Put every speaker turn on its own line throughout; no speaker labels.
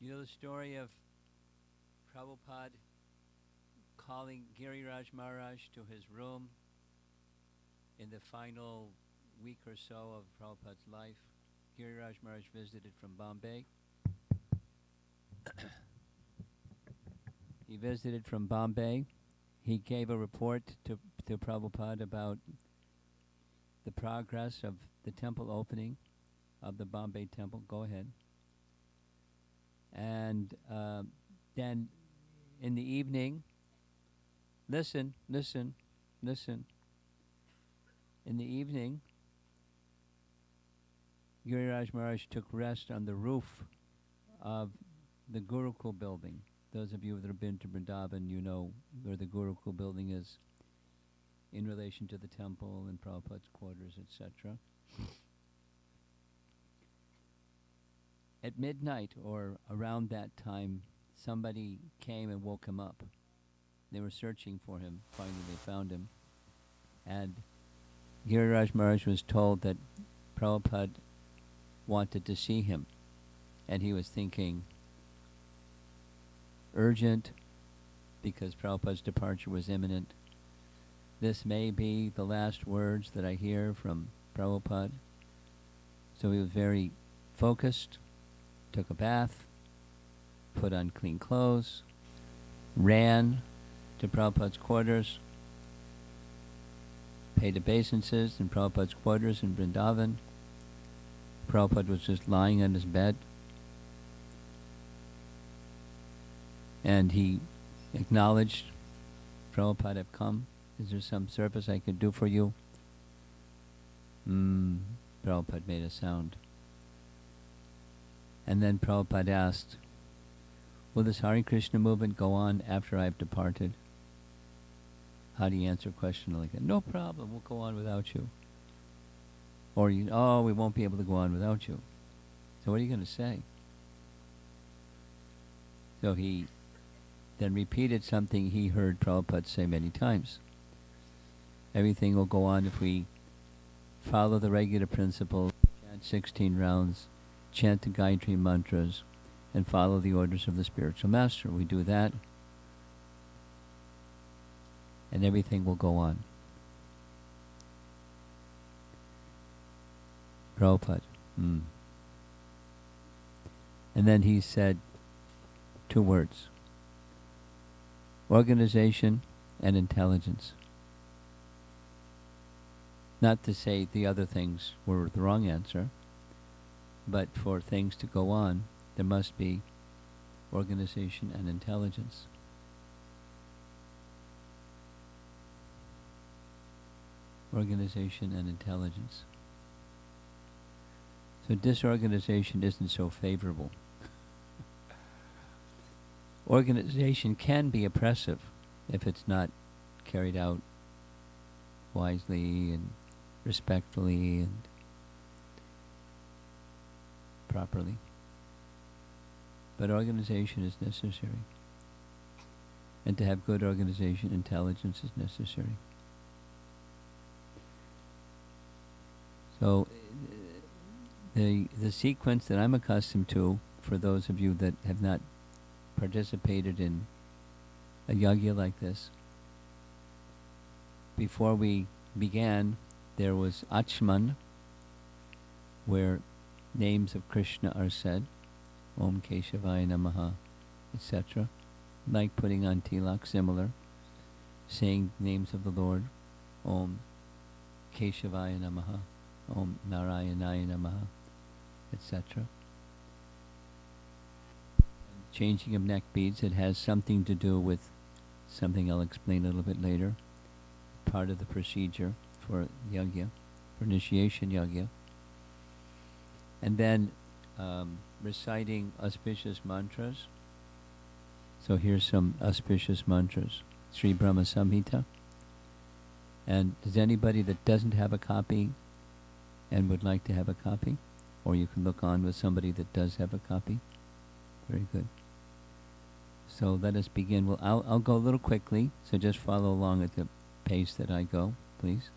You know the story of Prabhupada calling Giriraj Maharaj to his room in the final week or so of Prabhupada's life. Giriraj Maharaj visited from Bombay. He visited from Bombay. He gave a report to Prabhupada about the progress of the temple opening of the Bombay temple. Go ahead. And then in the evening, listen. In the evening, Giriraj Maharaj took rest on the roof of the Gurukul building. Those of you that have been to Vrindavan, you know where the Gurukul building is in relation to the temple and Prabhupada's quarters, etc. At midnight or around that time, somebody came and woke him up. They were searching for him. Finally, they found him. And Giriraj Maharaj was told that Prabhupada wanted to see him. And he was thinking, urgent, because Prabhupada's departure was imminent. This may be the last words that I hear from Prabhupada. So he was very focused, took a bath, put on clean clothes, ran to Prabhupada's quarters, paid obeisances in Prabhupada's quarters in Vrindavan. Prabhupada was just lying on his bed. And he acknowledged, Prabhupada, I've come. Is there some service I could do for you? Prabhupada made a sound. And then Prabhupada asked, will this Hare Krishna movement go on after I've departed? How do you answer a question like that? No problem, we'll go on without you. Or, we won't be able to go on without you. So what are you going to say? So he then repeated something he heard Prabhupada say many times. Everything will go on if we follow the regular principles, chant 16 rounds, chant the Gayatri mantras, and follow the orders of the spiritual master. We do that, and everything will go on. Prabhupada. And then he said 2 words. Organization and intelligence. Not to say the other things were the wrong answer, but for things to go on, there must be organization and intelligence. Organization and intelligence. So disorganization isn't so favorable. Organization can be oppressive if it's not carried out wisely and respectfully and properly. But organization is necessary. And to have good organization, intelligence is necessary. So the sequence that I'm accustomed to, for those of you that have not participated in a yagya like this, before we began, there was Achman, where names of Krishna are said, Om Keshavaya Namaha, etc. Like putting on tilak, similar, saying names of the Lord, Om Keshavaya Namaha, Om Narayanaya Namaha, etc. Changing of neck beads, it has something to do with something I'll explain a little bit later, part of the procedure for yagya, for initiation yagya. And then reciting auspicious mantras. So here's some auspicious mantras. Sri Brahma Samhita. And does anybody that doesn't have a copy and would like to have a copy? Or you can look on with somebody that does have a copy. Very good. So let us begin. Well, I'll go a little quickly, so just follow along at the pace that I go, please.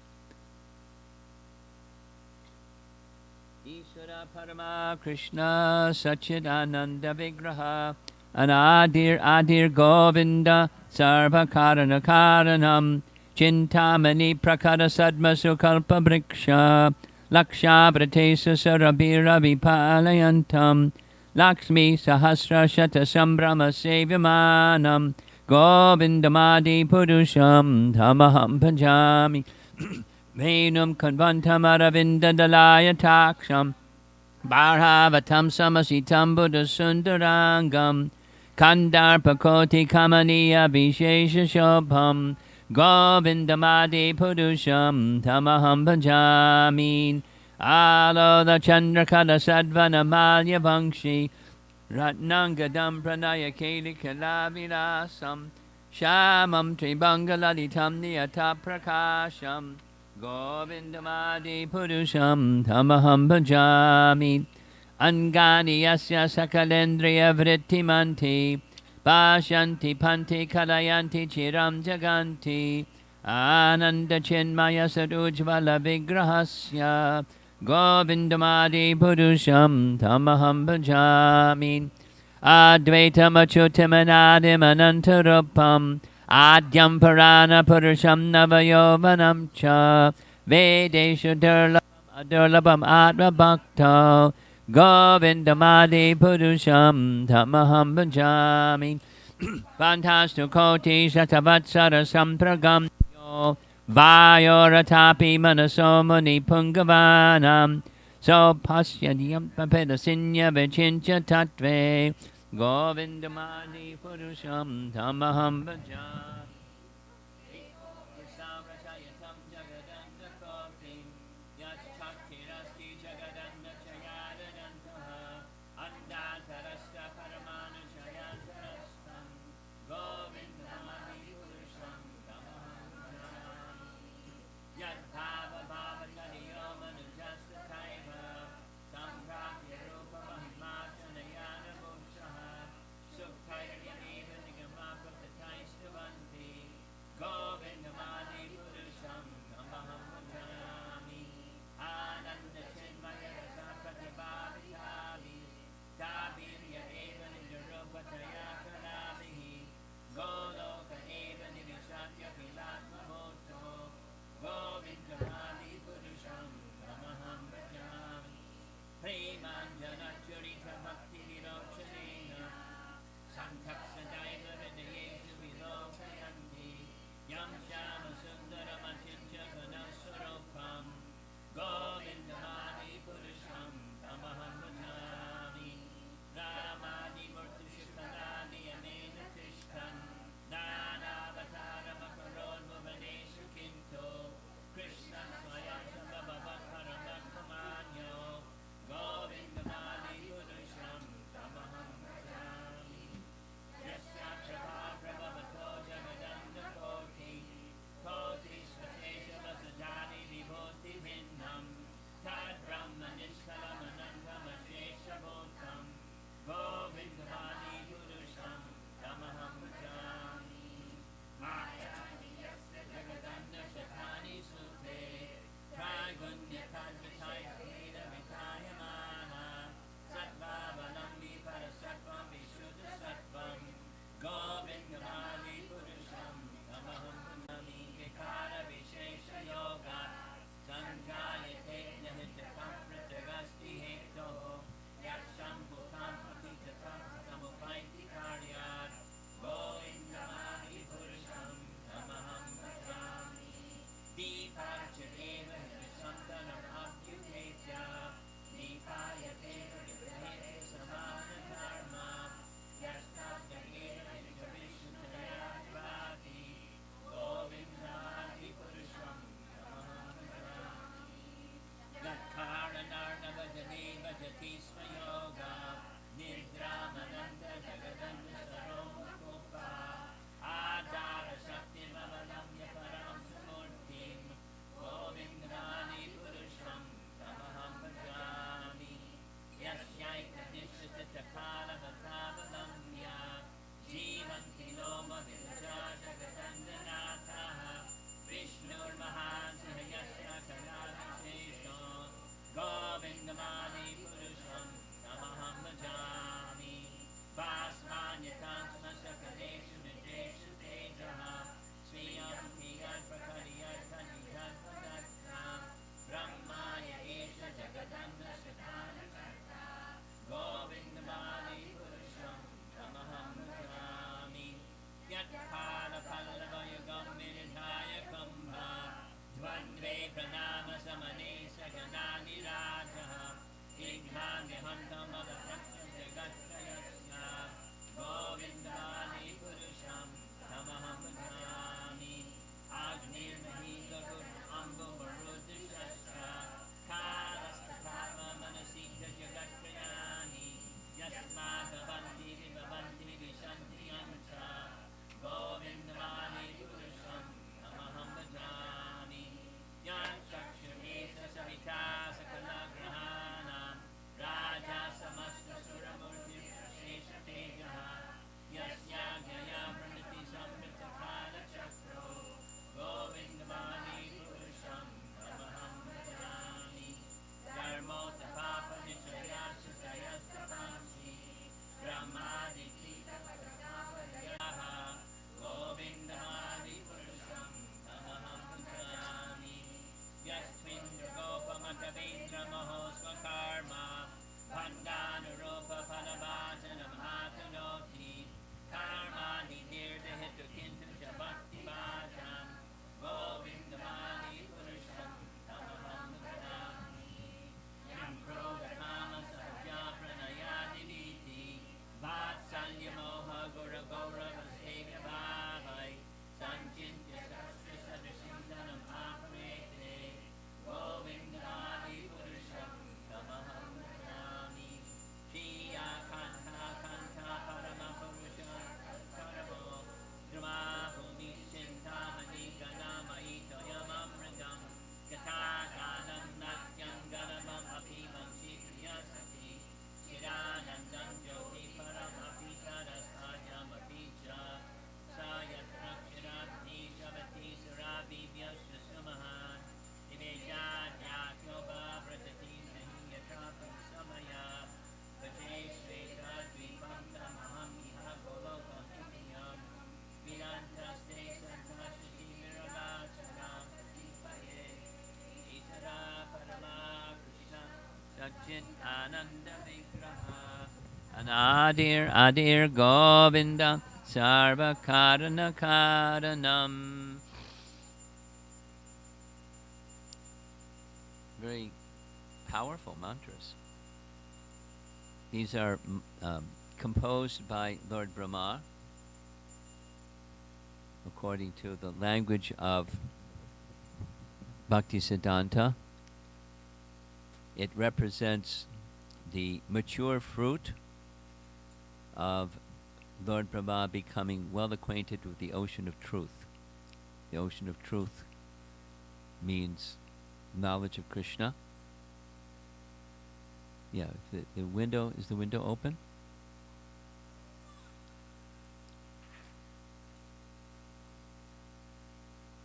Ishvara Parama Krishna Sachidananda Vigraha Anadir Adir Govinda Sarva Karana Karanam Chintamani Prakara Sadma Sukalpa Briksha Laksha Vratesa Sarabira Vipalayantam Lakshmi Sahasra Shata Sambrama Sevyamanam Govindamadi Purusham Dhamaham Panjami Venum Kanvantam Aravinda Dalaya Taksham Bharavatam Samasitam Buddha Sundarangam Kandarpakoti Kamaniya Vishesha Shobham Govindamadi Purusham Tamaham Bhajamin Aloda Chandrakala Sadvana Malya Vangshi Ratnangadam Pranaya Keli Kalavilasam Shamam Tribangalalitam Niyata Prakasham Govindamadi Purusham Tamaham Bhajami Angani Yasya Sakalendriya Vrittimanti Pashanti Panti Kalayanti Chiram Jaganti Ananda Chinmaya Sarujvala Vigrahasya Govindamadi Purusham Tamaham Bhajami Advaitam Achyutamadim Anantarupam Adyam Purana Purusham Navayovanam Cha Vedeshu Durlabam Atma Bhakta Govindamadi Purusham Tamaham Bhajami Fantastu Koti Shatavatsara Sampragam Vayoratapi Manaso Muni Pungavanam So Pasyadyam Papedasinya Vichincha Tatve Govindamadi Purusham Tamaham Bhajami Chit Ananda Vigraha Anadir Adir Govinda Sarva Karana Karanam. Very powerful mantras. These are composed by Lord Brahma according to the language of Bhakti Siddhanta. It represents the mature fruit of Lord Brahma becoming well acquainted with the ocean of truth. The ocean of truth means knowledge of Krishna. Yeah, the window, is the window open?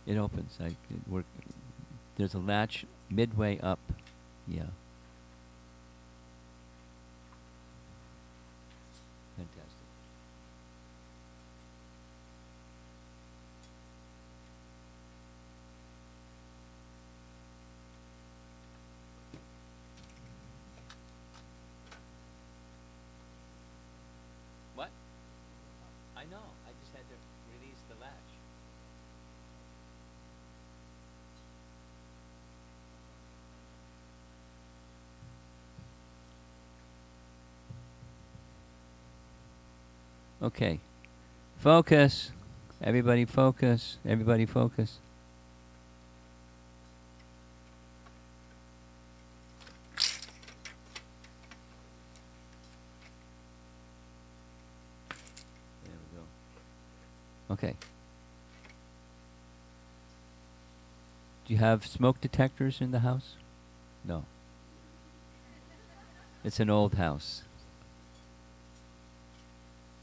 It opens. There's a latch midway up. Yeah. Fantastic. What? I know. I just had to release the latch. Okay. Focus. Everybody focus. Everybody focus. There we go. Okay. Do you have smoke detectors in the house? No. It's an old house.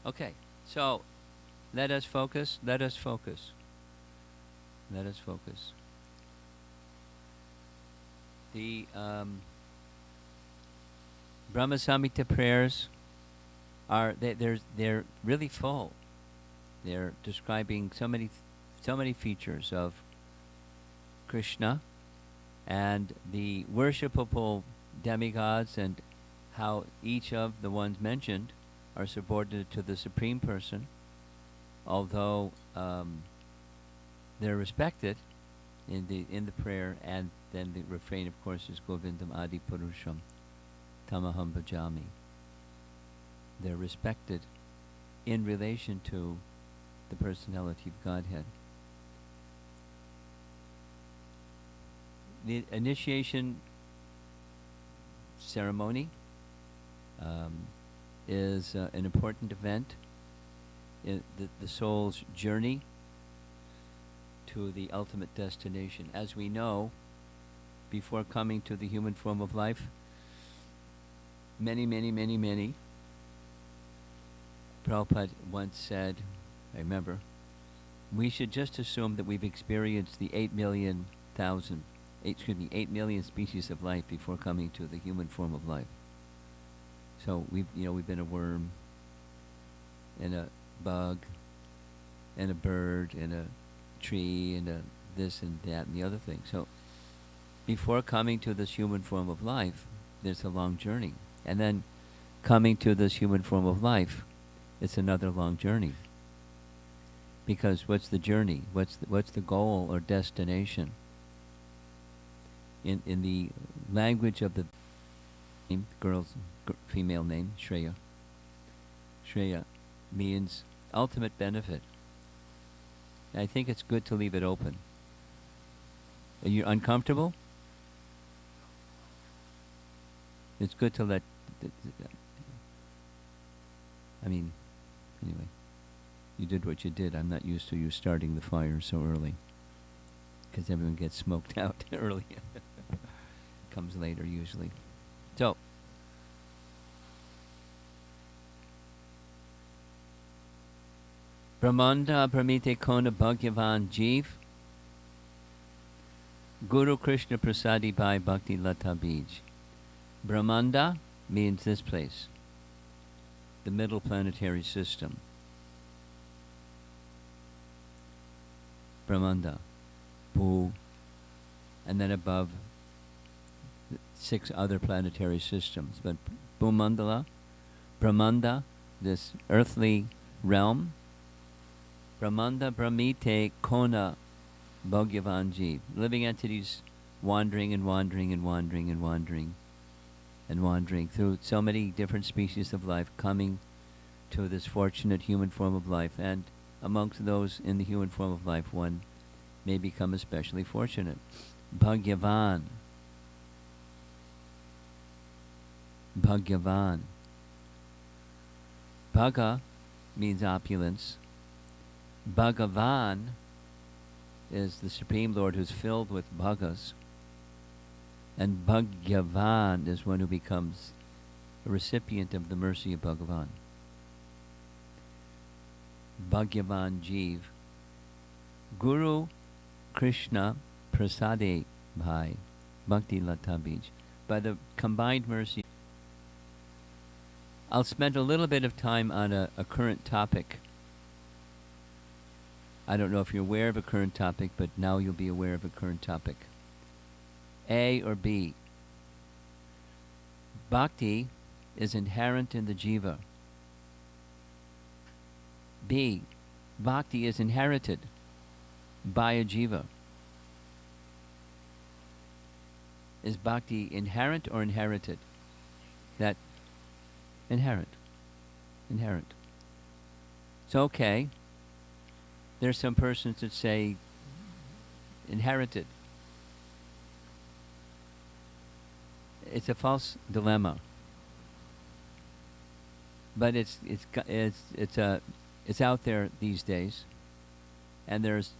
Okay, so let us focus, let us focus. Let us focus. The Brahma Samhita prayers are they're really full. They're describing so many features of Krishna and the worshipable demigods and how each of the ones mentioned are subordinate to the Supreme Person, although they're respected in the prayer, and then the refrain, of course, is Govindam Adi Purusham Tamaham Bhajami. They're respected in relation to the personality of Godhead. The initiation ceremony is an important event in the soul's journey to the ultimate destination. As we know, before coming to the human form of life, many Prabhupada once said, I remember, we should just assume that we've experienced the 8 million species of life before coming to the human form of life. So we've been a worm, and a bug, and a bird, and a tree, and a this and that and the other thing. So before coming to this human form of life, there's a long journey. And then coming to this human form of life, it's another long journey. Because what's the journey? What's the goal or destination? In the language of the female name, Shreya. Shreya means ultimate benefit. I think it's good to leave it open. Are you uncomfortable? It's good to let... anyway. You did what you did. I'm not used to you starting the fire so early. Because everyone gets smoked out early. Comes later, usually. So... Brahmanda Pramite Kona Bhagyavan Jeev Guru Krishna Prasadi Bhai Bhakti Lata Bij. Brahmanda means this place, the middle planetary system. Brahmanda, Bhu, and then above 6 other planetary systems. But Bhumandala, Brahmanda, this earthly realm, Brahmanda Brahmite Kona Bhagyavanji, living entities wandering and wandering and wandering and wandering and wandering through so many different species of life, coming to this fortunate human form of life. And amongst those in the human form of life, one may become especially fortunate. Bhagyavan. Bhagyavan. Bhaga means opulence. Bhagavan is the Supreme Lord who's filled with bhagas. And Bhagyavan is one who becomes a recipient of the mercy of Bhagavan. Bhagyavan Jeev. Guru Krishna Prasade Bhai Bhakti Lata Bij. By the combined mercy. I'll spend a little bit of time on a current topic. I don't know if you're aware of a current topic, but now you'll be aware of a current topic. A or B? Bhakti is inherent in the jiva. B. Bhakti is inherited by a jiva. Is bhakti inherent or inherited? That inherent. Inherent. So okay. There's some persons that say inherited. It's a false dilemma. But it's out there these days, and there's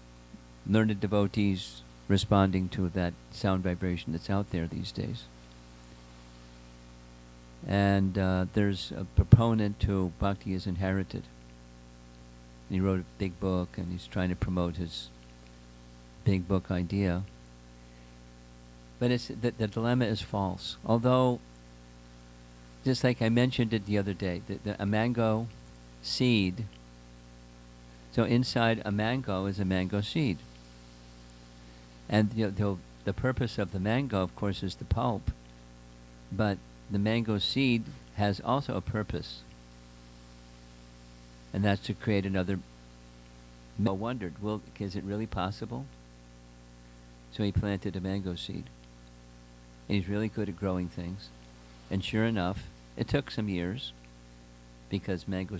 learned devotees responding to that sound vibration that's out there these days. And there's a proponent to bhakti is inherited. And he wrote a big book, and he's trying to promote his big book idea. But the dilemma is false. Although, just like I mentioned it the other day, a mango seed, so inside a mango is a mango seed. And the purpose of the mango, of course, is the pulp. But the mango seed has also a purpose. And that's to create another. I wondered, well, is it really possible? So he planted a mango seed. And he's really good at growing things. And sure enough, it took some years, because mango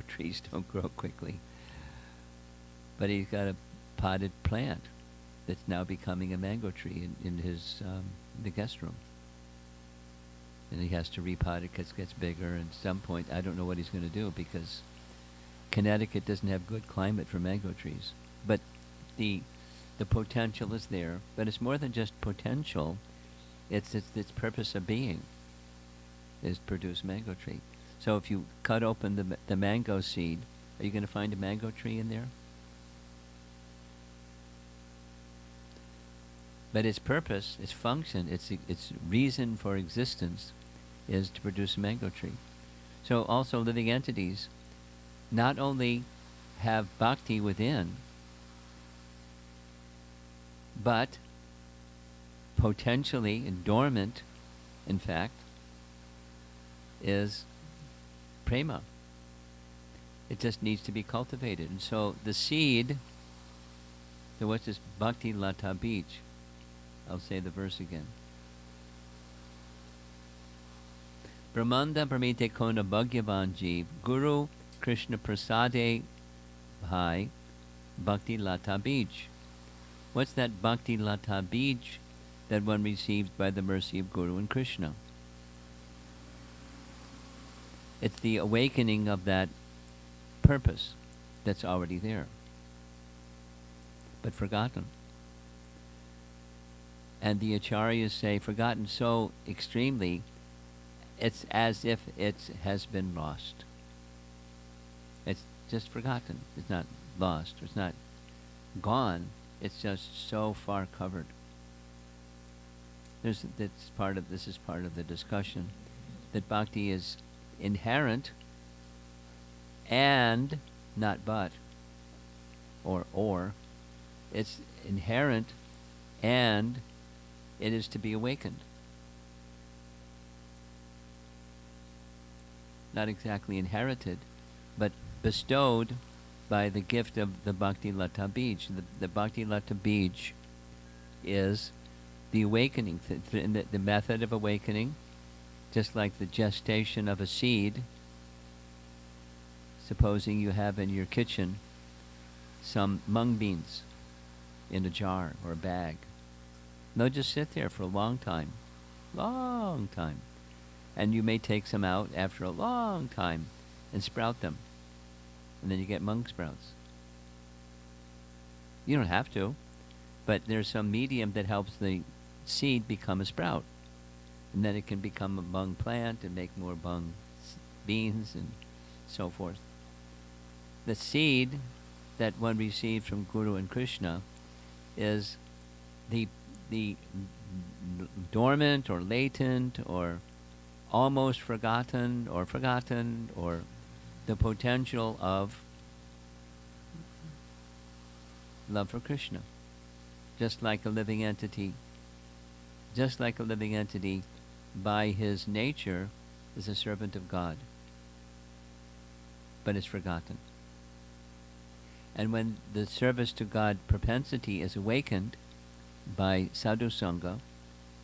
trees don't grow quickly. But he's got a potted plant that's now becoming a mango tree in his the guest room. And he has to repot it because it gets bigger. And at some point, I don't know what he's going to do, because Connecticut doesn't have good climate for mango trees. But the potential is there. But it's more than just potential. It's its purpose of being is to produce mango tree. So if you cut open the mango seed, are you going to find a mango tree in there? But its purpose, its function, its reason for existence is to produce a mango tree. So also living entities not only have bhakti within, but potentially and dormant, in fact, is prema. It just needs to be cultivated. And so the seed, so what's this bhakti lata bij? I'll say the verse again. Brahmanda Brahmite Kona Bhagyavan Jeev Guru Krishna Prasade Bhai Bhakti Lata Bij. What's that Bhakti Lata Bij that one receives by the mercy of Guru and Krishna? It's the awakening of that purpose that's already there, but forgotten. And the acharyas say forgotten so extremely, it's as if it has been lost. It's just forgotten. It's not lost. It's not gone. It's just so far covered. This is part of the discussion, that bhakti is inherent and not but, or. It's inherent and it is to be awakened. Not exactly inherited, but bestowed by the gift of the Bhakti Lata Bij. The Bhakti Lata Bij is the awakening, the method of awakening, just like the gestation of a seed. Supposing you have in your kitchen some mung beans in a jar or a bag. They'll just sit there for a long time. And you may take some out after a long time and sprout them. And then you get mung sprouts. You don't have to, but there's some medium that helps the seed become a sprout. And then it can become a mung plant and make more mung beans and so forth. The seed that one received from Guru and Krishna is the dormant or latent or almost forgotten or the potential of love for Krishna. Just like a living entity, by his nature, is a servant of God, but is forgotten. And when the service to God propensity is awakened by sadhu sangha,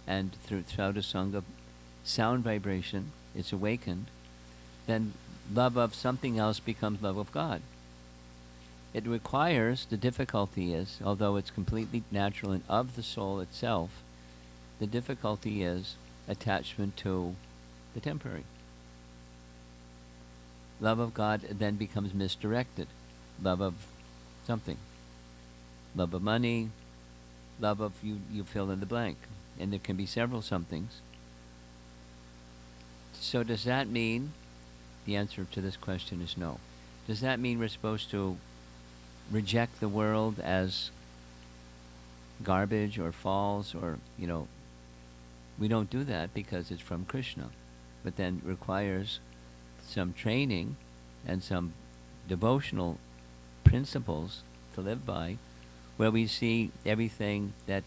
and through sadhu sangha, sound vibration is awakened, then love of something else becomes love of God. It requires, the difficulty is, although it's completely natural and of the soul itself, the difficulty is attachment to the temporary. Love of God then becomes misdirected. Love of something. Love of money, love of you fill in the blank. And there can be several somethings. So does that mean, the answer to this question is no. Does that mean we're supposed to reject the world as garbage or false or, we don't do that because it's from Krishna. But then requires some training and some devotional principles to live by, where we see everything that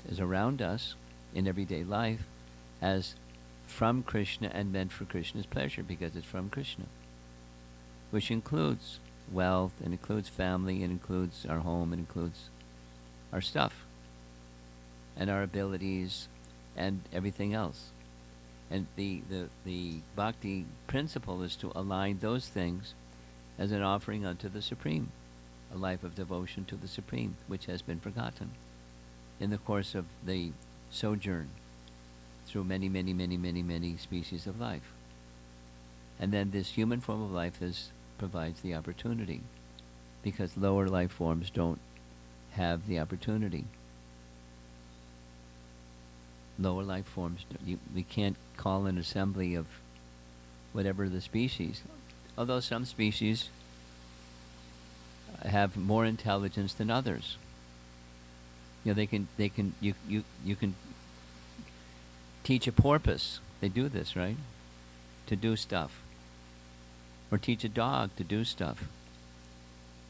is around us in everyday life as from Krishna and meant for Krishna's pleasure because it's from Krishna, which includes wealth, and includes family, and includes our home, and includes our stuff and our abilities and everything else. And the bhakti principle is to align those things as an offering unto the Supreme, a life of devotion to the Supreme, which has been forgotten in the course of the sojourn through many, many, many, many, many species of life. And then this human form of life provides the opportunity, because lower life forms don't have the opportunity. Lower life forms, we can't call an assembly of whatever the species, although some species have more intelligence than others. You can teach a porpoise, they do this, right? To do stuff. Or teach a dog to do stuff.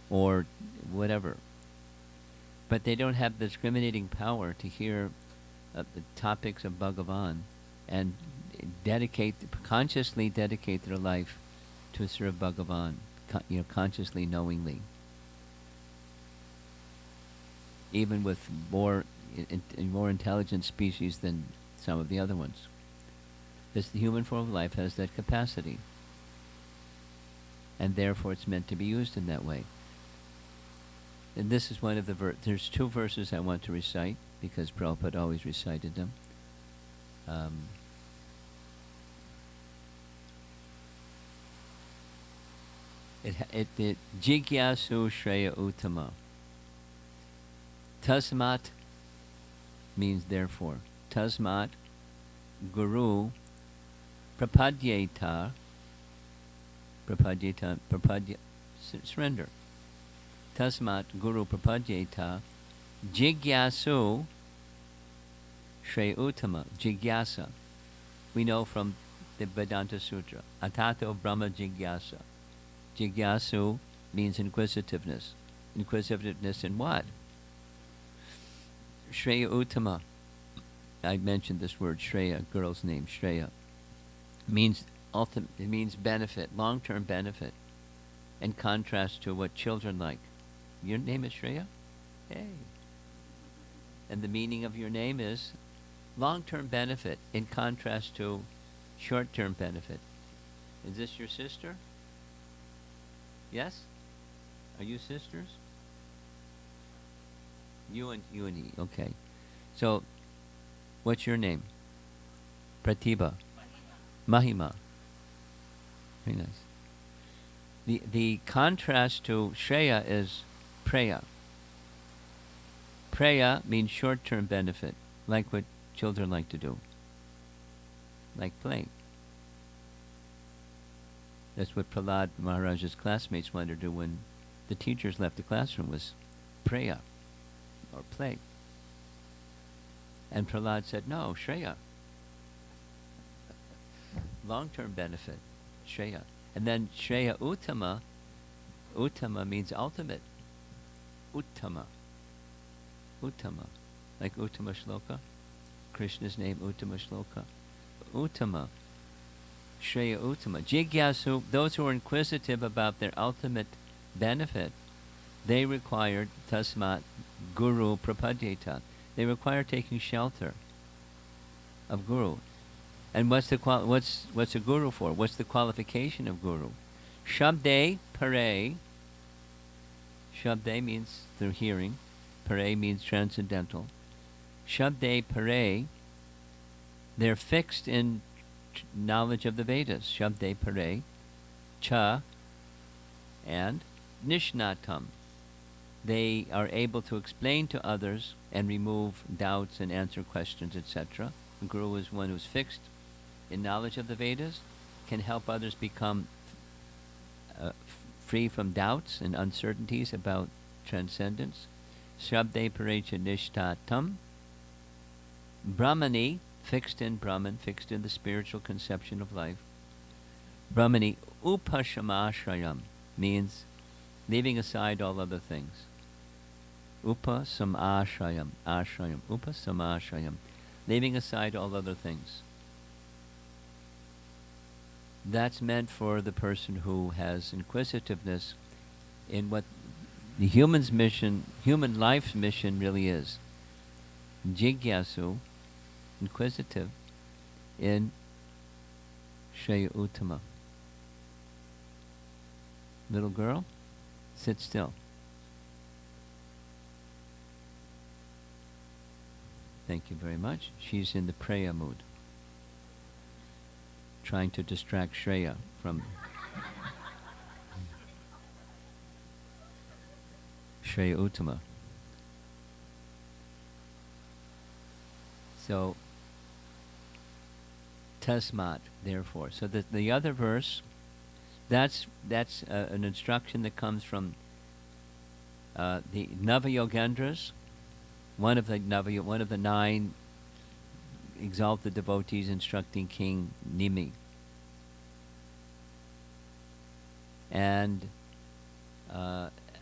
Or whatever. But they don't have the discriminating power to hear the topics of Bhagavan and consciously dedicate their life to serve Bhagavan, consciously, knowingly. Even with more intelligent species than some of the other ones. The human form of life has that capacity. And therefore it's meant to be used in that way. And this is one of the there's two verses I want to recite, because Prabhupada always recited them. It Jigyasu Shreya Uttama. Tasmat means therefore. Tasmat Guru Prapadyeta. Surrender. Tasmat Guru Prapadyeta Jigyasu Shreya Uttama. Jigyasa. We know from the Vedanta Sutra. Atato Brahma Jigyasa. Jigyasu means inquisitiveness. Inquisitiveness in what? Shreya Uttama. I mentioned this word Shreya, girl's name Shreya, means ultimate. It means benefit, long-term benefit, in contrast to what children like. Your name is Shreya? Hey. And the meaning of your name is long-term benefit in contrast to short-term benefit. Is this your sister? Yes? Are you sisters? You and he. Okay. So, what's your name? Pratibha. Mahima. Very nice. The contrast to Shreya is Preya. Preya means short-term benefit, like what children like to do, like playing. That's what Prahlad Maharaj's classmates wanted to do when the teachers left the classroom, was Preya, or play. And Prahlad said, no, Shreya. Long-term benefit, Shreya. And then Shreya Uttama, Uttama means ultimate. Uttama. Uttama. Like Uttama Shloka. Krishna's name, Uttama Shloka. Uttama. Shreya Uttama. Jigyasu, those who are inquisitive about their ultimate benefit, they require tasmat guru prapadyeta. They require taking shelter of guru. And what's a guru for? What's the qualification of guru? Shabde pare. Shabde means through hearing. Pare means transcendental. Shabde pare. They're fixed in knowledge of the Vedas. Shabde pare. Cha. And nishnatam. They are able to explain to others and remove doubts and answer questions, etc. The guru is one who's fixed in knowledge of the Vedas, can help others become free from doubts and uncertainties about transcendence. Shabde parecha nishtatam. Brahmani, fixed in Brahman, fixed in the spiritual conception of life. Brahmani upashamashayam means leaving aside all other things. Upasamashayam, ashayam, upasamashayam, leaving aside all other things. That's meant for the person who has inquisitiveness in what the human life's mission really is. Jigyasu, inquisitive, in Shreya Uttama. Little girl, sit still. Thank you very much. She's in the Preya mood, trying to distract Shreya from Shreya Uttama. So, tasmat, therefore. So the other verse, that's an instruction that comes from the Nava-Yogendras, one of the 9 exalted devotees instructing King Nimi. And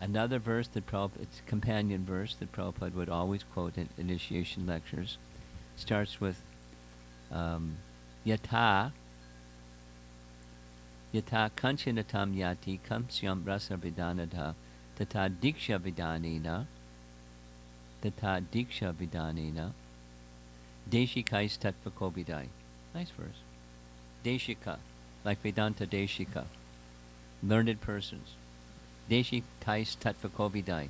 another verse that it's a companion verse that Prabhupada would always quote in initiation lectures, starts with yata kanchanatam yati kamsyam rasa vidanadha tata diksha vidanena deshikais tattva. Nice verse. Deshika, like Vedanta Deshika, learned persons. Deshikais tattva.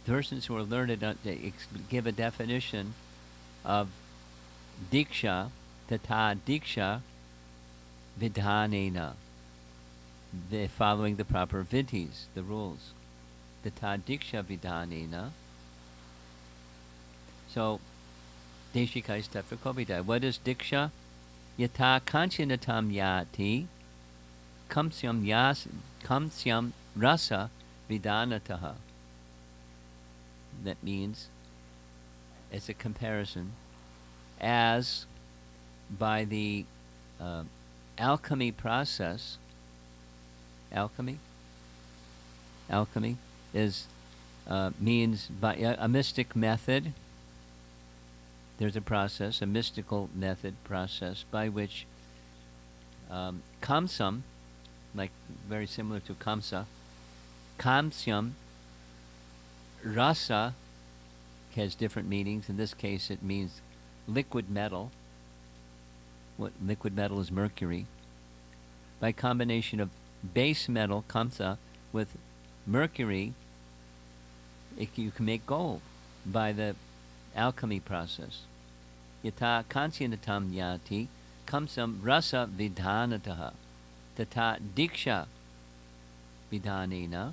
Persons who are learned, they give a definition of Diksha, tata Diksha vidhanena. They're following the proper vidhis, the rules. Tata Diksha vidhanena. So, Deshikais tattva. What is Diksha? Yata kanchanatam yati kamsyam rasa vidanataha. That means, it's a comparison, as by the alchemy process. Alchemy is means by a mystic method there's a process, a mystical method process by which kamsam, like very similar to kamsa, kamsyam, rasa has different meanings. In this case, it means liquid metal. What liquid metal is mercury. By combination of base metal, kamsa, with mercury, you can make gold by the alchemy process. Yata kansyanatam yati kamsam rasa vidhanataha tata diksha vidhanena.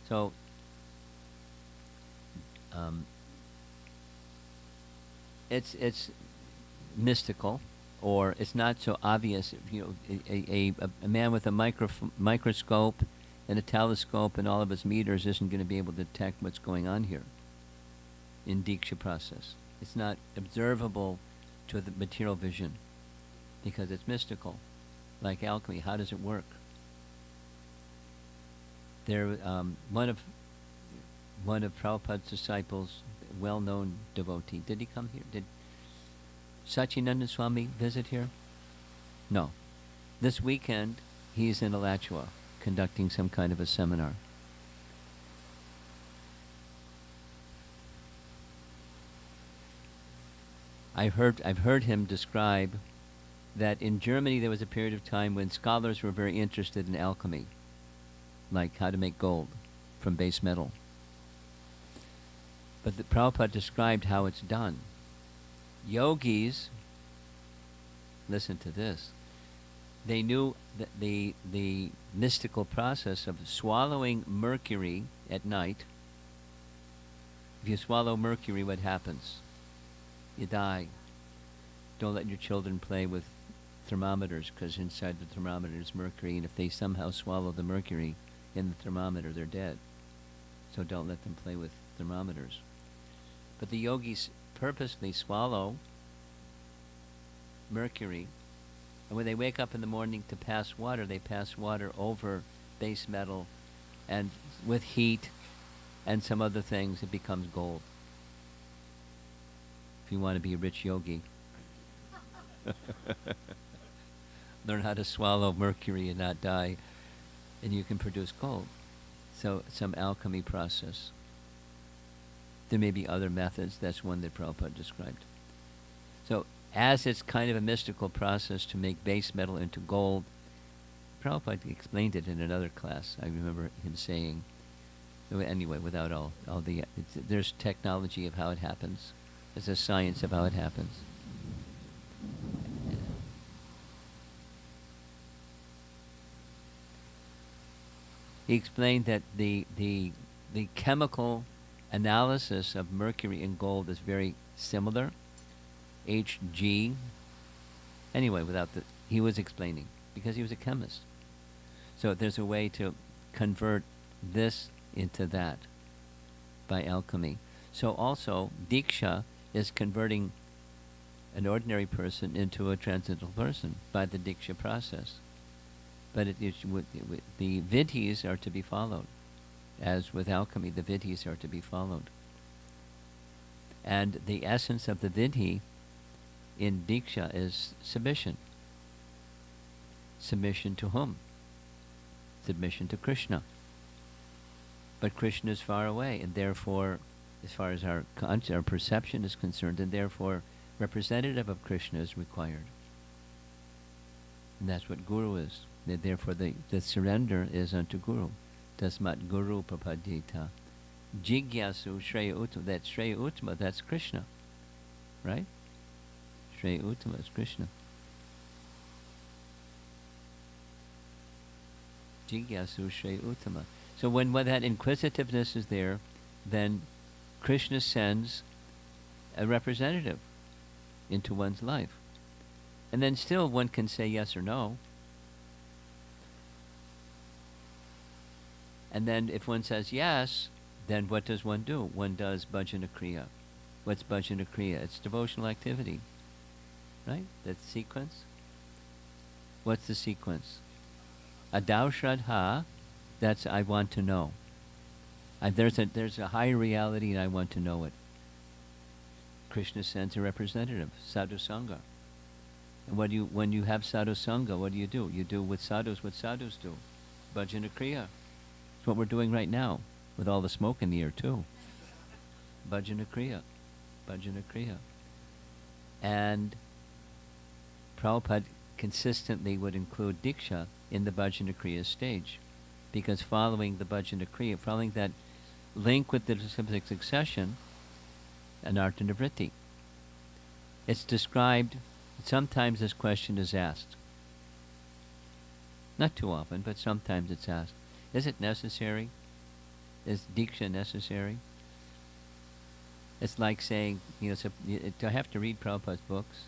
So, it's mystical, or it's not so obvious. You know, a man with a microscope and a telescope and all of its meters isn't going to be able to detect what's going on here in Diksha process. It's not observable to the material vision because it's mystical, like alchemy. How does it work? There, one of Prabhupada's disciples, well-known devotee. Did he come here? Did Sachinanda Swami visit here? No. This weekend, he's in Alachua conducting some kind of a seminar. I've heard him describe that in Germany there was a period of time when scholars were very interested in alchemy, like how to make gold from base metal. But the Prabhupada described how it's done. Yogis, listen to this, they knew that the mystical process of swallowing mercury at night. If you swallow mercury, what happens? You die. Don't let your children play with thermometers, because inside the thermometer is mercury, and if they somehow swallow the mercury in the thermometer, they're dead. So don't let them play with thermometers. But the yogis purposely swallow mercury, and when they wake up in the morning to pass water, they pass water over base metal, and with heat and some other things, it becomes gold. If you want to be a rich yogi, learn how to swallow mercury and not die, and you can produce gold. So some alchemy process. There may be other methods. That's one that Prabhupada described. So as it's kind of a mystical process to make base metal into gold, Prabhupada explained it in another class. I remember him saying, anyway, without all the, there's technology of how it happens. There's a science of how it happens. He explained that the chemical analysis of mercury and gold is very similar. Hg. Anyway, he was explaining, because he was a chemist. So there's a way to convert this into that by alchemy. So also, Diksha is converting an ordinary person into a transcendental person by the Diksha process. But the vidhis are to be followed. As with alchemy, the vidhis are to be followed. And the essence of the vidhi in Diksha is submission. Submission to whom? Submission to Krishna. But Krishna is far away, and therefore, as far as our perception is concerned, and therefore representative of Krishna is required. And that's what Guru is. Therefore, the surrender is unto Guru. Tasmat Guru Prapadita. Jigyasu Shreya Uttama. That's Shreya Uttama, that's Krishna. Right? Shreya Uttama is Krishna. Jigyasu Shreya Uttama. So when that inquisitiveness is there, then Krishna sends a representative into one's life. And then still one can say yes or no. And then if one says yes, then what does one do? One does bhajana kriya. What's bhajana kriya? It's devotional activity. Right? That's the sequence. What's the sequence? Adau Shraddha, that's I want to know. There's a higher reality and I want to know it. Krishna sends a representative, sadhu sangha. And when you have sadhu sangha, what do? You do with sadhus what sadhus do. Bhajana kriya. It's what we're doing right now, with all the smoke in the air too. Bhajana kriya. Bhajana kriya. And Prabhupada consistently would include Diksha in the Bhajana kriya stage, because following the Bhajana kriya, following that link with the disciplic succession, anartha nivritti. It's described, sometimes this question is asked. Not too often, but sometimes it's asked. Is it necessary? Is Diksha necessary? It's like saying, do I have to read Prabhupada's books?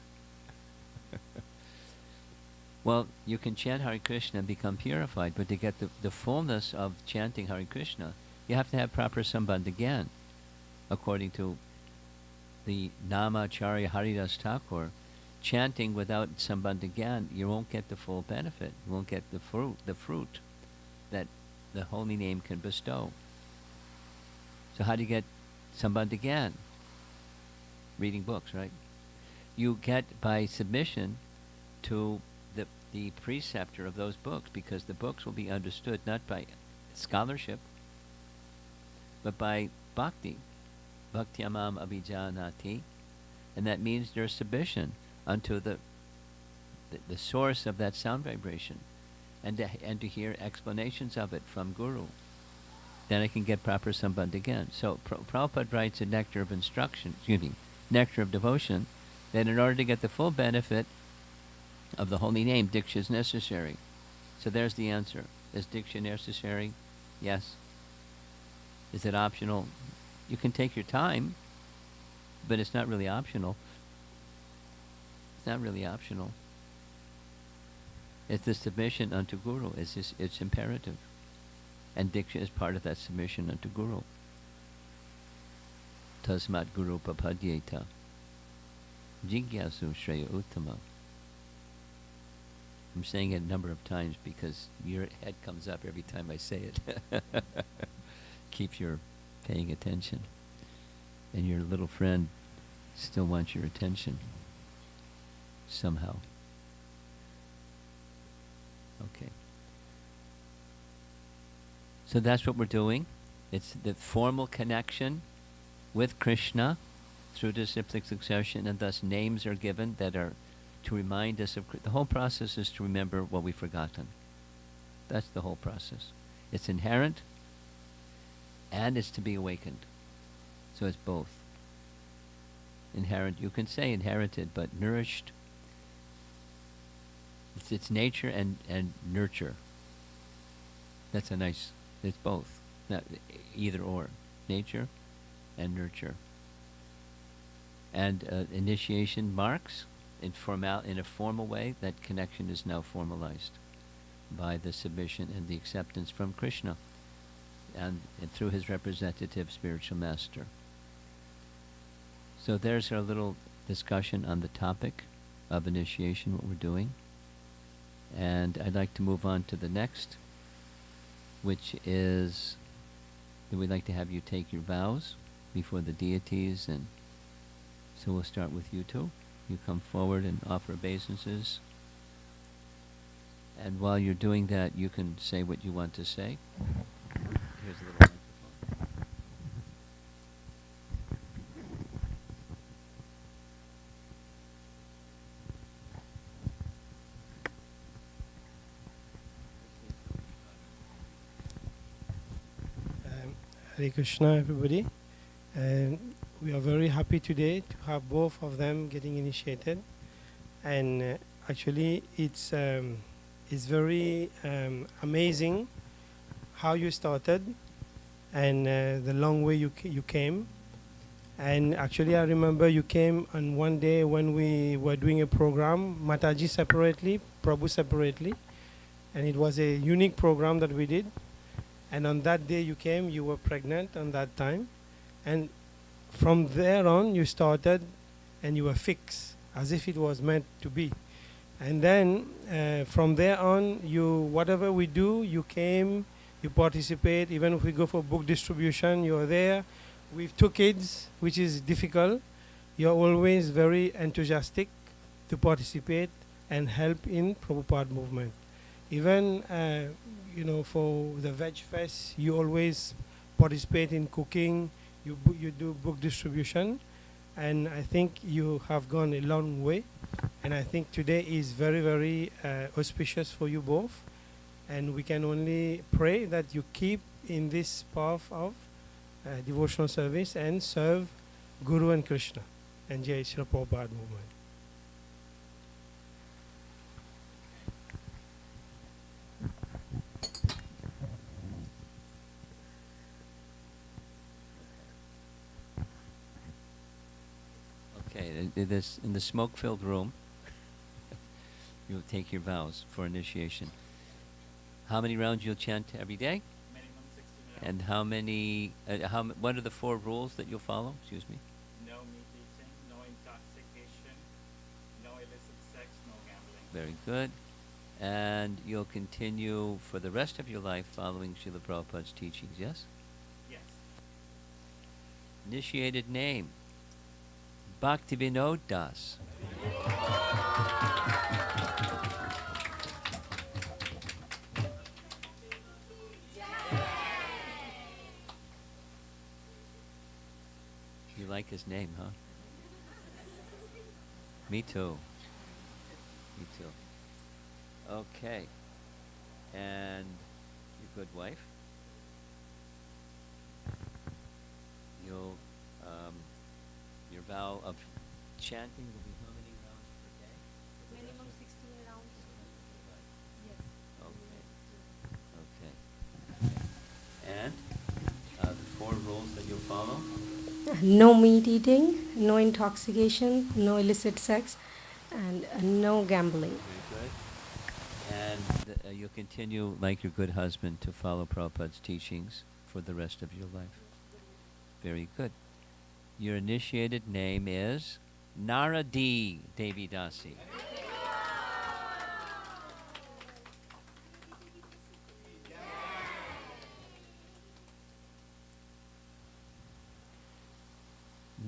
Well, you can chant Hare Krishna and become purified, but to get the fullness of chanting Hare Krishna, you have to have proper sambandha gyan. According to the Namacharya Haridas Thakur, chanting without sambandha gyan, you won't get the full benefit. You won't get the fruit that the holy name can bestow. So how do you get sambandha gyan? Reading books, right? You get by submission to the preceptor of those books, because the books will be understood not by scholarship, but by bhakti. Bhaktyamam abhijanati. And that means there's submission unto the source of that sound vibration, and to hear explanations of it from Guru. Then I can get proper sambandha again. So Prabhupada writes a nectar of instruction, nectar of devotion, that in order to get the full benefit of the holy name, Diksha is necessary. So there's the answer. Is Diksha necessary? Yes. Is it optional? You can take your time, but it's not really optional. It's not really optional. It's the submission unto Guru. It's imperative. And Diksha is part of that submission unto Guru. Tasmat Guru papadyeta. Jigyasu Shreya Uttama. I'm saying it a number of times because your head comes up every time I say it. Keep your paying attention. And your little friend still wants your attention. Somehow. Okay. So that's what we're doing. It's the formal connection with Krishna through disciplic succession, and thus names are given that are to remind us of... The whole process is to remember what we've forgotten. That's the whole process. It's inherent, and it's to be awakened. So it's both. Inherent, you can say inherited, but nourished. It's nature and nurture. That's a nice... It's both. Not either or. Nature and nurture. And initiation marks in a formal way. That connection is now formalized by the submission and the acceptance from Krishna and through his representative spiritual master. So there's our little discussion on the topic of initiation, what we're doing. And I'd like to move on to the next, which is that we'd like to have you take your vows before the deities, and so we'll start with you two. You come forward and offer obeisances. And while you're doing that, you can say what you want to say. Here's a little microphone.
Hare Krishna, everybody. We are very happy today to have both of them getting initiated. And actually, it's very amazing how you started and the long way you came. And actually, I remember you came on one day when we were doing a program, Mataji separately, Prabhu separately. And it was a unique program that we did. And on that day you came, you were pregnant on that time. And from there on, you started and you were fixed, as if it was meant to be. And then from there on, whatever we do, you came, you participate. Even if we go for book distribution, you're there. We've 2 kids, which is difficult. you're always very enthusiastic to participate and help in Prabhupada movement. Even for the Veg Fest, you always participate in cooking. You do book distribution, and I think you have gone a long way. And I think today is very, very auspicious for you both. And we can only pray that you keep in this path of devotional service and serve Guru and Krishna and Jai Srila Prabhupada movement.
Okay, in the smoke-filled room, you'll take your vows for initiation. How many rounds you'll chant every day?
Minimum 16 rounds.
And how many? What are the 4 rules that you'll follow? Excuse me.
No meat eating, no intoxication, no illicit sex, no gambling.
Very good. And you'll continue for the rest of your life following Srila Prabhupada's teachings. Yes.
Yes.
Initiated name: Bhaktivinoda Das. You like his name, huh? Me too. Me too. Okay. And your good wife? You'll, your vow of chanting will be how many rounds per day? For the
Minimum
rest
16 rounds.
of
Yes.
Okay. And the 4 rules that you'll follow?
No meat eating, no intoxication, no illicit sex, and no gambling.
Very good. And you'll continue, like your good husband, to follow Prabhupada's teachings for the rest of your life. Very good. Your initiated name is Naradi Devi Dasi.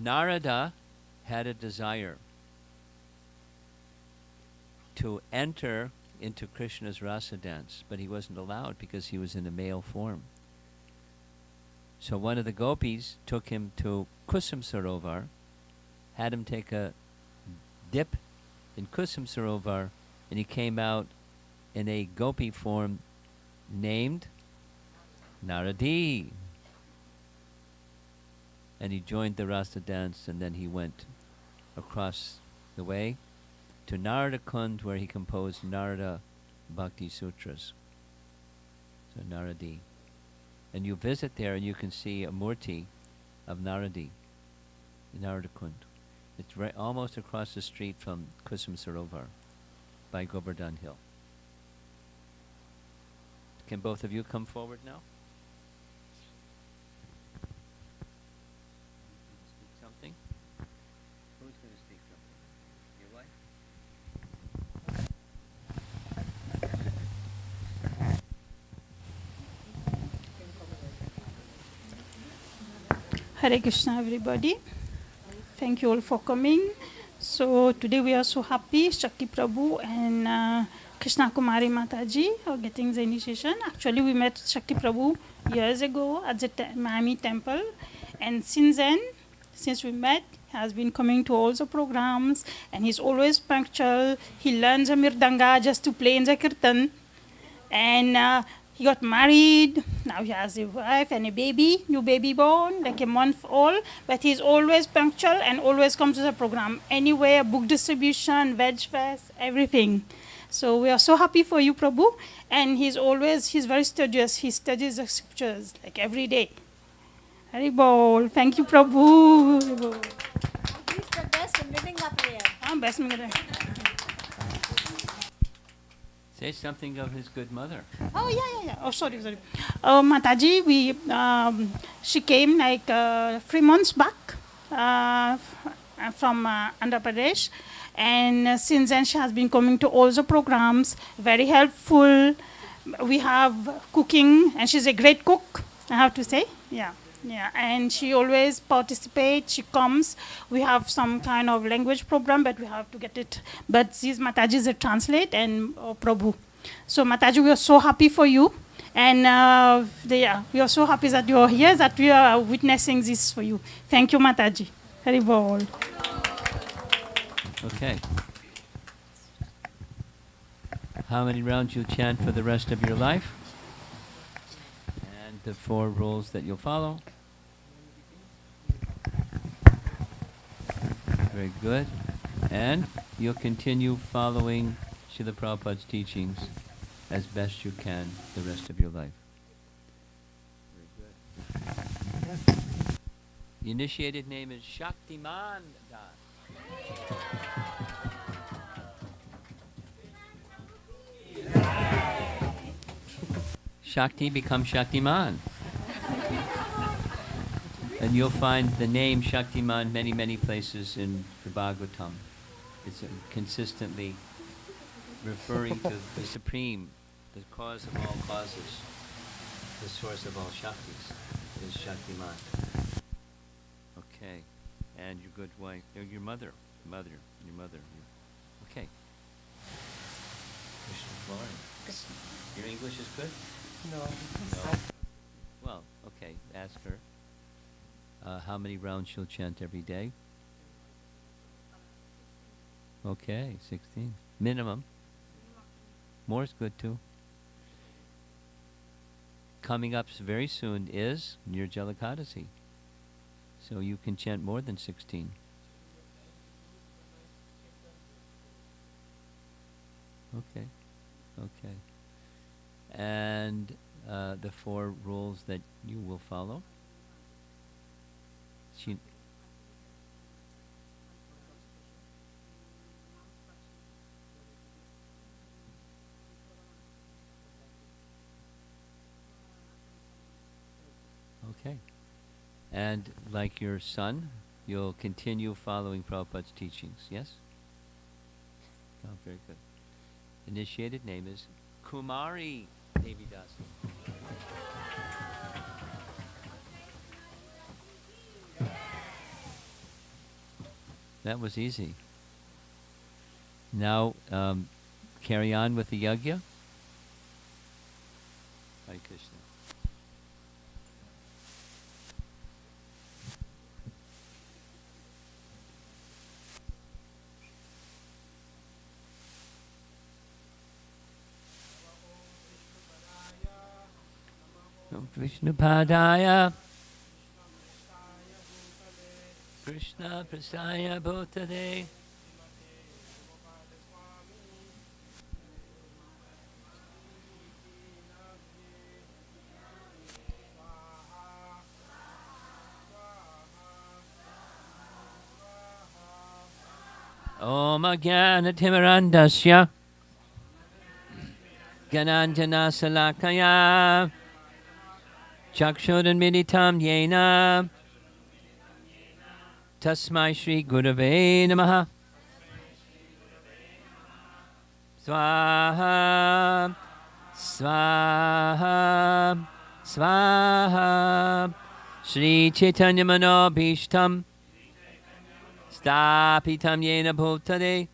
Narada had a desire to enter into Krishna's rasa dance, but he wasn't allowed because he was in a male form. So one of the gopis took him to Kusum Sarovar, had him take a dip in Kusum Sarovar, and he came out in a gopi form named Naradi. And he joined the rasa dance, and then he went across the way to Narada Kund, where he composed Narada Bhakti Sutras. So Naradi. And you visit there and you can see a murti of Naradi in Narada Kund. It's right almost across the street from Kusum Sarovar by Govardhan Hill. Can both of you come forward now? Speak something? Who's going to speak something? Your wife?
Hare Krishna, everybody. Thank you all for coming. So today we are so happy, Shakti Prabhu and Krishna Kumari Mataji are getting the initiation. Actually, we met Shakti Prabhu years ago at the Miami temple, and since then, since we met, he has been coming to all the programs, and he's always punctual. He learns a mirdanga just to play in the kirtan, and he got married. Now he has a wife and a baby, new baby born, like a month old. But he's always punctual and always comes to the program. Anywhere, book distribution, veg fest, everything. So we are so happy for you, Prabhu. And he's very studious. He studies the scriptures like every day. Haribol. Thank you, Prabhu. Haribol.
He's the best in living up here.
Best me.
Say something of his good mother.
Oh, yeah. Oh, sorry. Mataji, she came like 3 months back from Andhra Pradesh. And since then, she has been coming to all the programs, very helpful. We have cooking, and she's a great cook, I have to say. Yeah. Yeah, and she always participates. She comes. We have some kind of language program, but we have to get it. But this Mataji is a translate and Prabhu. So Mataji, we are so happy for you, and we are so happy that you are here, that we are witnessing this for you. Thank you, Mataji. Very well.
Okay. How many rounds you'll chant for the rest of your life? And the 4 rules that you'll follow. Very good. And you'll continue following Srila Prabhupada's teachings as best you can the rest of your life. Very good. The initiated name is Shaktiman Das. Shakti becomes Shaktiman. And you'll find the name Shaktiman many, many places in the Bhagavatam. It's consistently referring to the Supreme, the cause of all causes, the source of all Shaktis, is Shaktiman. Okay. And your good wife, your mother. Okay. Krishna Glory. Your English is good?
No.
No. Well, okay, ask her how many rounds she'll chant every day. Okay, 16. Minimum. More is good too. Coming up very soon is Nirjala Ekadasi. So you can chant more than 16. Okay. Okay. And the 4 rules that you will follow. Okay. And like your son, you'll continue following Prabhupada's teachings, yes? Oh, very good. Initiated name is Kumari Devi Dasi. That was easy. Now, carry on with the Yagya. Hare Krishna. Vishnu Padaya Krishna Prasaya Bhutade Om Ajnana Timirandasya Gananjana Salakaya Chakshuranmilitam Yena Tasmai Shri Gurave Namaha Swaha Swaha Swaha Shri Chaitanya Manobhishtam Stapitam Yena Bhutade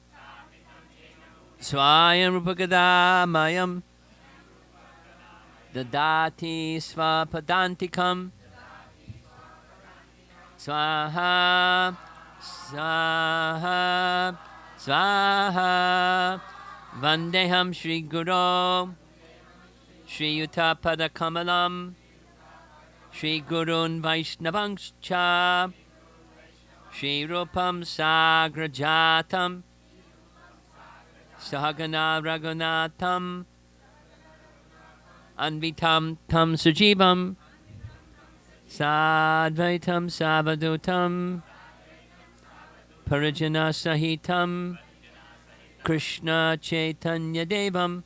Swayam Rupakadamayam Dadati Svapadantikam Swaha Swaha Swaha Vandeham Shri Guru Shri Yuttapada Kamalam Shri Gurun Vaishnavangscha Shri Rupam Sagrajatam Sahagana Raghunatham Anvitam Tam Sujivam Sadvaitam Savadutam Parijana Sahitam Krishna Chaitanya Devam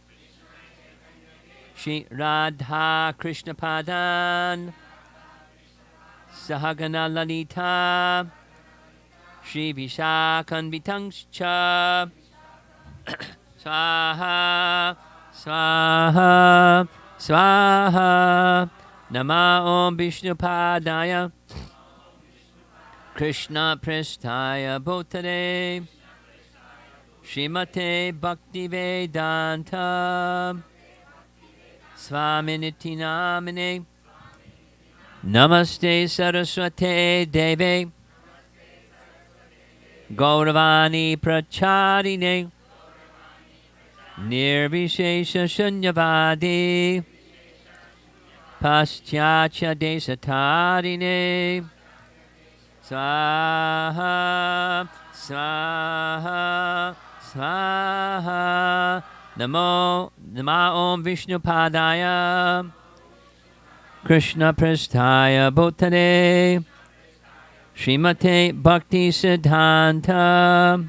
Shri Radha Krishna Padan Sahagana Lalita Shri Vishakanvitangscha Swaha Swaha Swaha Nama Om Vishnupadaya Krishna Prestaya Bhutale Srimate Bhaktivedanta Swaminiti Namine Namaste Saraswate Deve Gauravani Pracharine Nirvishesha Shunyavadi Paschatya Desatarine Swaha Swaha Swaha Namo Om Vishnupadaya Krishna Prasthaya Bhutane Srimate Bhakti Siddhanta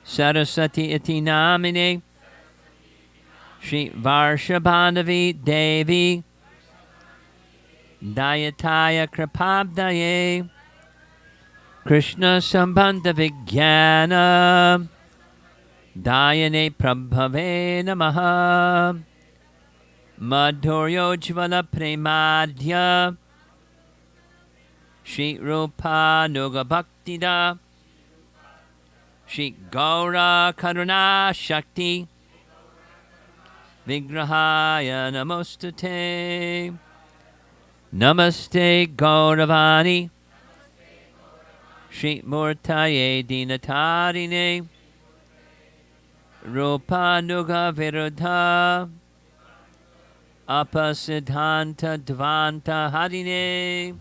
Saraswati Iti Namine Shri Varshabhanavi Devi Dayataya Kripabdaye Krishna Sambandha Vijnana Dayane Prabhave Namaha Madhuryojvala Premadhya Shri Rupa Nuga Bhaktida Shri Gaura Karuna Shakti Vigrahaya Namostate Namaste Gauravani Shri Murtaye Dinatarine Rupa Nuga Viruddha Apasiddhanta Dvanta Harine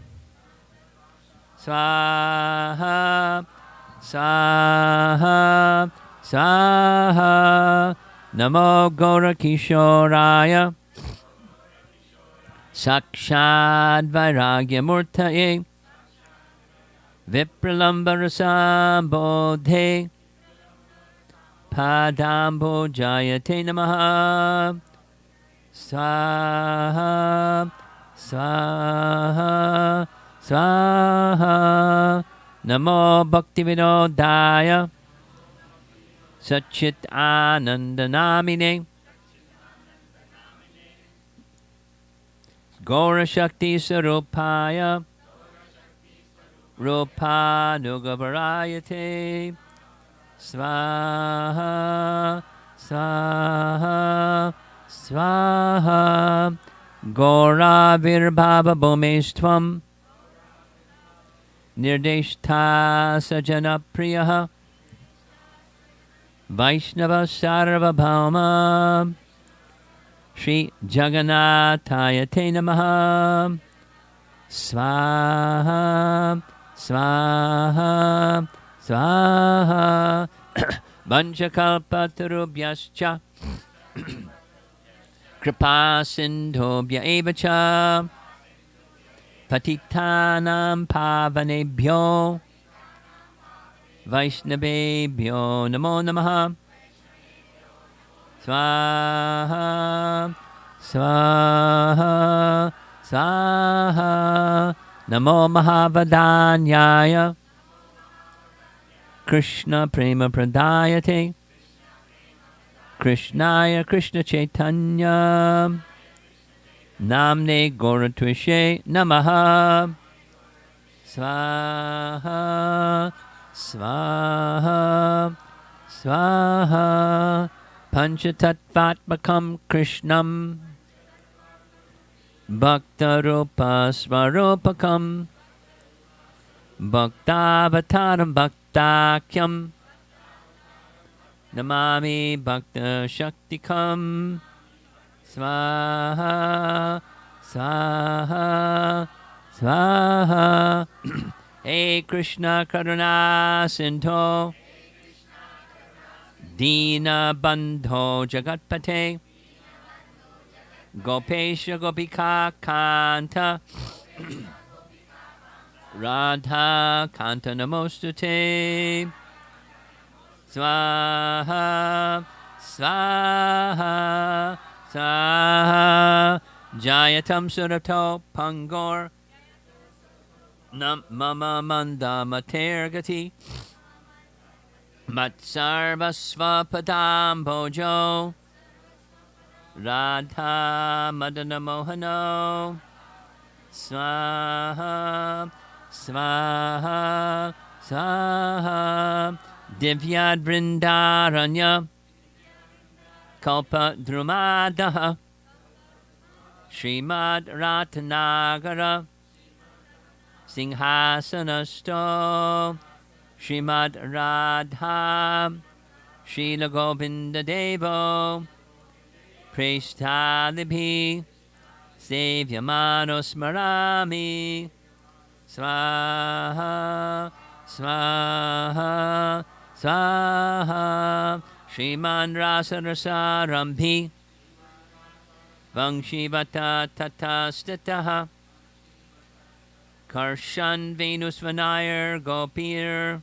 Swaha Swaha Swaha Namo Gaura Kishoraya Sakshad Vairagya Murtaye Vipralambarasambodhe Padambo Jayate Namaha Swaha Swaha Swaha Namo Bhaktivinodaya Satchit Anandanamine Gaura Shakti Sarupaya Rupa Nugavarayate Swaha Swaha Swaha Gaura Virbhava Bhumestvam Nirdeshta Sajana Priyaha Vaishnava Sarvabhauma Shri Jagannathaya Te Namaha Swaha Swaha Swaha Vanchakalpatarubhyascha Kripa Sindhobhya Evacha Patitanam Pavanebhyo Vaishnavebhyo Namo Namaha Swaha Swaha Swaha Namo Mahavadanyaya Krishna Prema Pradayate Krishnaya Krishna Chaitanya Namne Gauratvishe Namaha Swaha Swaha Swaha Panchatattvatmakam Krishnam Bhaktarupa Svarupakam Bhaktavataram Bhaktakyam Namami Bhakta Shaktikam Swaha Swaha Swaha Hey Krishna Karuna Sindho Dina Bandho Jagatpate Gopesha Gopika Kanta Radha Kanta Namostate Swaha Swaha Swaha Jayatam Surato Pangor Nam Mama Manda Matergati Matsarva Svapadam Bojo Radha Madana Mohano Swaha Swaha Swaha Divyad Vrindaranya Kalpa Drumadaha Srimad Ratanagara Singhasanasto Srimad Radha Srila Govinda Devo Prestadibhi Sevyamano Smarami Swaha Swaha Swaha Sriman Rasa Rasarambhi Vangshivata Tatastataha Karshan Venus Vinayar Gopir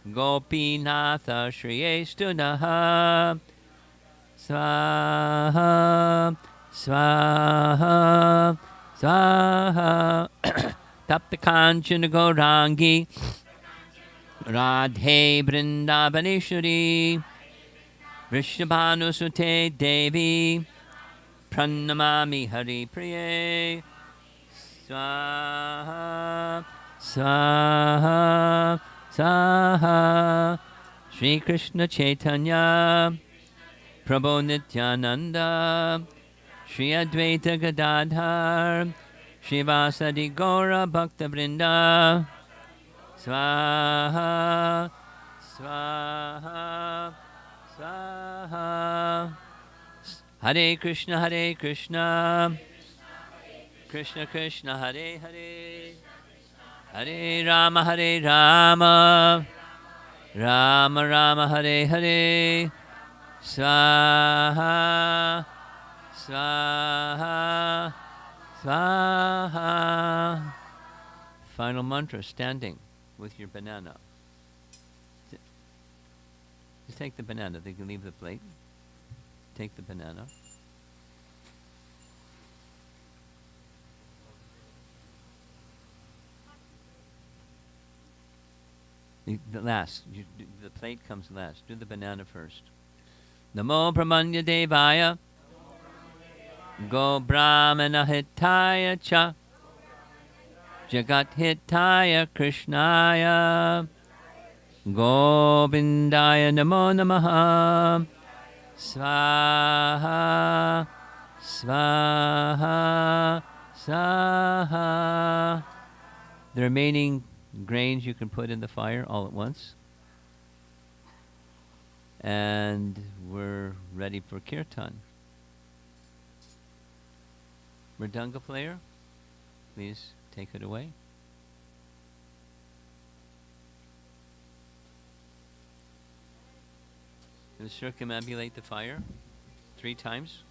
Gopinatha Shriyestunaha Swaha Swaha Swaha Taptakanchana Gaurangi Radhe Vrindavaneshwari Vrishabhanusute Devi Pranamami Hari Priye Swaha Swaha Swaha Shri Krishna Chaitanya Prabhu Nityananda Shri Advaita Gadadhar Shivasadi Gaura Bhakta Vrinda Swaha Swaha Swaha Hare Krishna Krishna Krishna Hare Hare Hare Rama Rama Rama Hare Hare Swaha Swaha Swaha. Final mantra, standing with your banana. Just take the banana. They can leave the plate. Take the banana. The last. The plate comes last. Do the banana first. Namo Brahmanya Devaya Go Brahmana Hitaya Cha Jagat Hitaya Krishnaya Govindaya Namo Namaha Swaha Swaha Swaha. The remaining grains you can put in the fire all at once. And we're ready for kirtan. Mridanga player, please take it away. And circumambulate the fire 3 times.